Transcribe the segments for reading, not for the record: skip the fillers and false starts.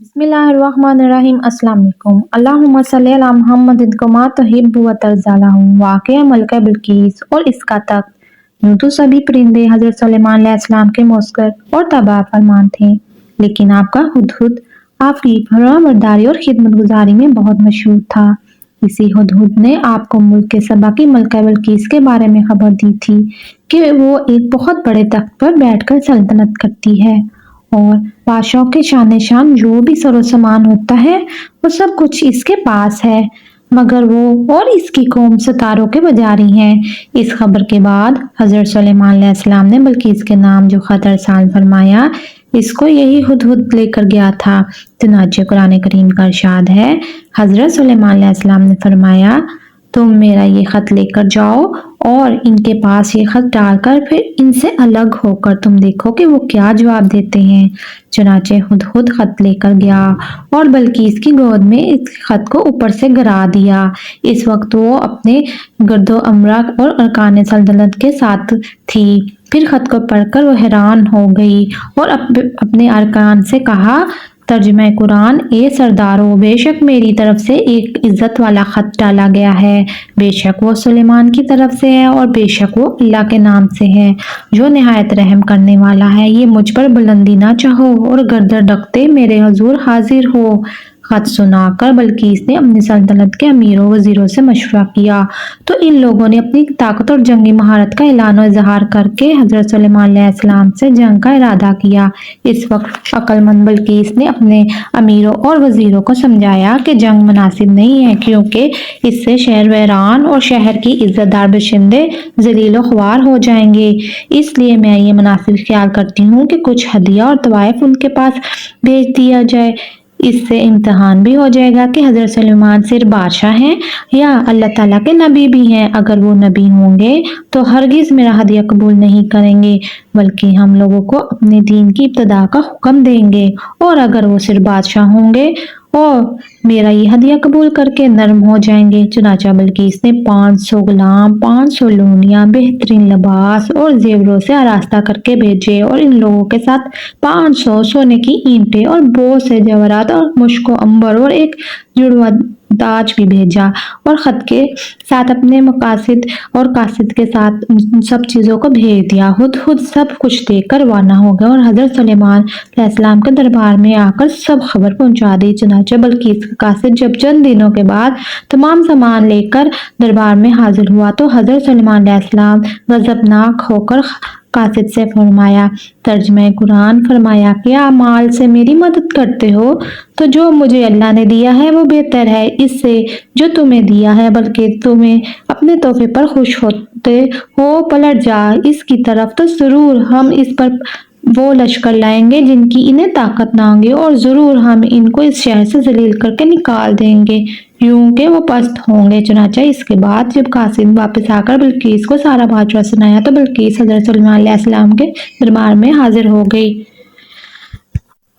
बिस्मिल्लाहिर्रहमानिर्रहीम। अस्सलाम वालेकुम। अल्लाहुम्मा सल्ली अला मुहम्मदिन कमा तुहिब्बु व तर्ज़ालहु। वाक़या मलका बिल्कीस और इसका तख्त। यूं तो सभी परिंदे हज़रत सुलेमान अलैहिस्सलाम के मौसकर और तबाह फरमान थे, लेकिन आपका हुदहुद आपकी फरमाबरदारी और खिदमतगुजारी में बहुत मशहूर था। इसी हुदहुद ने आपको मुल्क के सबा की मलका बिल्कीस के बारे में खबर दी थी कि वो एक बहुत बड़े तख्त पर बैठकर सल्तनत करती है और बादशाहों के शान शान जो भी सरो सामान होता है वो सब कुछ इसके पास है, मगर वो और इसकी कौम सितारों के पुजारी हैं। इस खबर के बाद हजरत सुलेमान अलैहिस्सलाम ने बल्कीस के नाम जो खत अरसाल फरमाया, इसको यही हुदहुद लेकर गया था। चुनांचे कुरान करीम का इरशाद है, हजरत सुलेमान अलैहिस्सलाम ने फरमाया, तुम मेरा ये खत लेकर जाओ और इनके पास ये खत डालकर फिर इनसे अलग होकर तुम देखो कि वो क्या जवाब देते हैं। चुनांचे हुदहुद खत लेकर गया और बल्कीस की गोद में इस खत को ऊपर से गिरा दिया। इस वक्त वो अपने गर्दो अमरा और अरकान सल्तनत के साथ थी। फिर खत को पढ़कर वो हैरान हो गई और अपने अरकान से कहा, तर्जुमा कुरान, ए सरदारों, बेशक मेरी तरफ से एक इज्जत वाला खत डाला गया है। बेशक वो सुलेमान की तरफ से है और बेशक वो अल्लाह के नाम से है जो निहायत रहम करने वाला है। ये मुझ पर बुलंदी ना चाहो और गर्दन ढकते मेरे हुजूर हाजिर हो। खत सुनाकर बल्कीस ने अपनी सल्तनत के अमीरों वजीरों से मशवरा किया तो इन लोगों ने अपनी ताकत और जंगी महारत का ऐलान और इजहार करके हजरत सुलेमान अलैहिस्सलाम से जंग का इरादा किया। इस वक्त अक्लमंद बल्कीस ने अपने अमीरों और वजीरों को समझाया कि जंग मुनासिब नहीं है, क्योंकि इससे शहर वैरान और शहर की इज्जतदार बाशिंदे जलीलो ख्वार हो जाएंगे। इसलिए मैं ये मुनासिब ख्याल करती हूँ कि कुछ हदिया और तवाइफ उनके पास भेज दिया जाए। इससे इम्तिहान भी हो जाएगा कि हजरत सुलेमान सिर्फ बादशाह हैं या अल्लाह ताला के नबी भी हैं। अगर वो नबी होंगे तो हरगिज मेरा हदिया कबूल नहीं करेंगे, बल्कि हम लोगों को अपने दीन की इब्तिदा का हुक्म देंगे। और अगर वो सिर्फ बादशाह होंगे और मेरा ये हदिया कबूल करके नरम हो जाएंगे। चुनाचा बल्कीस ने 500 गुलाम, 500 लोनियां, बेहतरीन लिबास और जेवरों से आरास्ता करके भेजे और इन लोगों के साथ 500 सोने की ईंटें और बहुत से जवाहरात और मुश्को अंबर और एक जुड़वा दाज भी भेजा और खत के साथ अपने मकासिद और कासिद के साथ उन सब चीज़ों को भेज दिया। हुदहुद सब कुछ देखकर रवाना हो गया और हजरत सुलेमान अलैहिस्सलाम के दरबार में आकर सब खबर पहुंचा दी। चुनांचे बल्कीस का कासिद जब चंद दिनों के बाद तमाम सामान लेकर दरबार में हाजिर हुआ तो हजरत सुलेमान अलैहिस्सलाम गजबनाक होकर कासिद से फरमाया, तर्जुमा कुरान, फरमाया, क्या माल से मेरी मदद करते हो? तो जो मुझे अल्लाह ने दिया है वो बेहतर है इससे जो तुम्हें दिया है, बल्कि तुम्हें अपने तोहफे पर खुश होते हो पलट जा इसकी तरफ तो जरूर हम इस पर वो लश्कर लाएंगे जिनकी इन्हें ताकत ना होगी और जरूर हम इनको इस शहर से जलील करके निकाल देंगे यूं के वो पस्त होंगे। चुनाचा इसके बाद जब कासिम वापस आकर बल्कीस को सारा माजरा सुनाया तो बल्कीस हजरत सुलेमान अलैहिस्सलाम के दरबार में हाजिर हो गई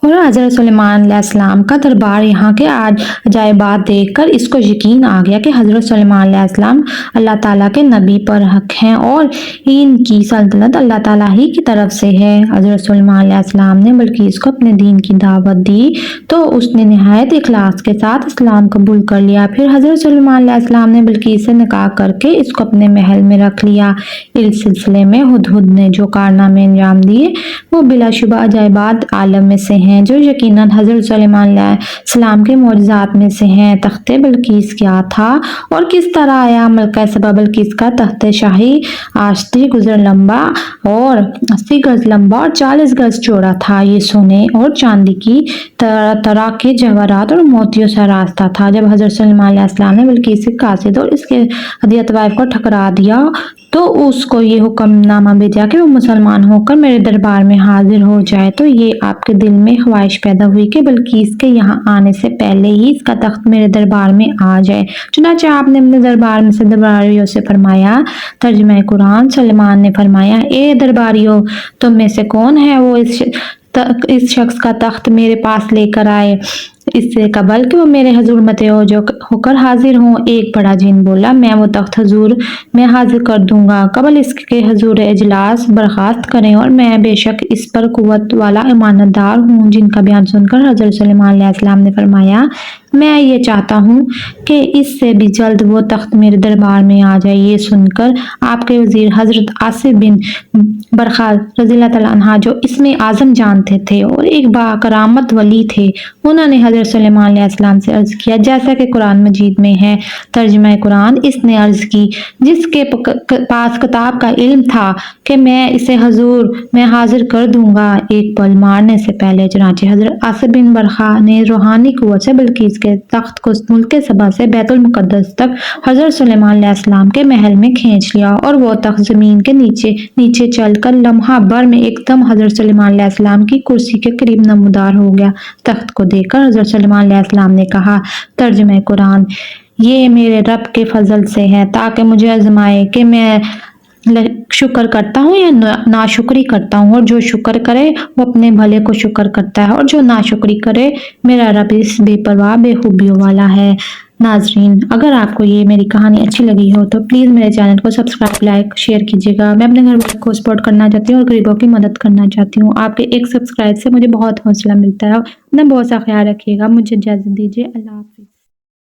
और हजरत सुलेमान अलैहिस्सलाम का दरबार यहाँ के आज अजायबात देखकर इसको यकीन आ गया कि हजरत सुलेमान अलैहिस्सलाम अल्लाह ताला के नबी पर हक हैं और इनकी सल्तनत अल्लाह ताला ही की तरफ से है। हजरत सुलेमान अलैहिस्सलाम ने बल्कीस को अपने दीन की दावत दी तो उसने निहायत इखलास के साथ इस्लाम कबूल कर लिया। फिर हजरत सुलेमान अलैहिस्सलाम ने बल्कीस से निकाह करके इसको अपने महल में रख लिया। इस सिलसिले में हुदहुद ने जो कारनामे अंजाम दिए वो बिलाशुबा अजायबात आलम में से हैं जो यकीनन हजरत सुलेमान अलैहिस्सलाम के मौजज़ात में से हैं। तख्ते बल्कीस क्या था और किस तरह आया? मलका सबा बल्कीस का तख्ते शाही 80 गुजर लंबा और 80 गज लंबा और 40 गज चौड़ा था। ये सोने और चांदी की तरह तरह के जवाहरात और मोतियों से रास्ता था। जब हजरत सुलेमान अलैहिस्सलाम ने बल्कीस के कासिद और इसके हदिया तवाइफ को ठकरा दिया तो उसको ये हुक्मनामा भेजा कि वो मुसलमान होकर मेरे दरबार में हाजिर हो जाए। तो ये आपके दिल में ख्वाहिश पैदा हुई कि बल्कीस के यहाँ आने से पहले ही इसका तख्त मेरे दरबार में आ जाए। चुनांचे आपने अपने दरबार में से दरबारियों से फरमाया, तर्जुमा कुरान, सुलेमान ने फरमाया, ए दरबारियों, तुम में से कौन है वो इस शख्स का तख्त मेरे पास लेकर आए? اس سے قبل کہ وہ میرے حضور متوجہ ہو کر حاضر ہوں، ایک بڑا جن بولا، میں وہ تخت حضور میں حاضر کر دوں گا قبل اس کے حضور اجلاس برخاست کریں، اور میں بے شک اس پر قوت والا امانت دار ہوں۔ جن کا بیان سن کر حضرت سلیمان علیہ السلام نے فرمایا، میں یہ چاہتا ہوں کہ اس سے بھی جلد وہ تخت میرے دربار میں آ جائے۔ یہ سن کر آپ کے وزیر حضرت آصف بن برخا رضی اللہ تعالیٰ عنہ، جو اسم اعظم جانتے تھے اور ایک باکرامت ولی تھے، انہوں نے حضرت سلیمان علیہ السلام سے عرض کیا جیسا کہ قرآن مجید میں ہے۔ ترجمہ قرآن۔ اس نے عرض کی، جس کے پاس کتاب کا علم تھا کہ میں اسے حضور میں حاضر کر دوں گا ایک پل مارنے سے پہلے۔ چنانچہ حضرت آصف بن برخا نے روحانی قوت سے بلقیس کے تخت کو ملک سبا سے بیت المقدس تک حضرت سلیمان علیہ السلام کے محل میں کھینچ لیا، اور وہ تخت زمین کے نیچے چل کر لمحہ بھر میں ایک دم حضرت سلیمان علیہ السلام کی کرسی کے قریب نمودار ہو گیا۔ تخت کو دیکھ کر حضرت سلیمان علیہ السلام نے کہا، ترجمہ قرآن، یہ میرے رب کے فضل سے ہے تاکہ مجھے آزمائے کہ میں شکر کرتا ہوں یا ناشکری کرتا ہوں، اور جو شکر کرے وہ اپنے بھلے کو شکر کرتا ہے، اور جو ناشکری کرے میرا رب اس بے پرواہ بے خوبیوں والا ہے۔ ناظرین، اگر آپ کو یہ میری کہانی اچھی لگی ہو تو پلیز میرے چینل کو سبسکرائب، لائک، شیئر کیجیے گا۔ میں اپنے گھر والوں کو سپورٹ کرنا چاہتی ہوں اور غریبوں کی مدد کرنا چاہتی ہوں۔ آپ کے ایک سبسکرائب سے مجھے بہت حوصلہ ملتا ہے۔ اپنا بہت سا خیال رکھیے گا۔ مجھے اجازت دیجیے۔ اللہ حافظ۔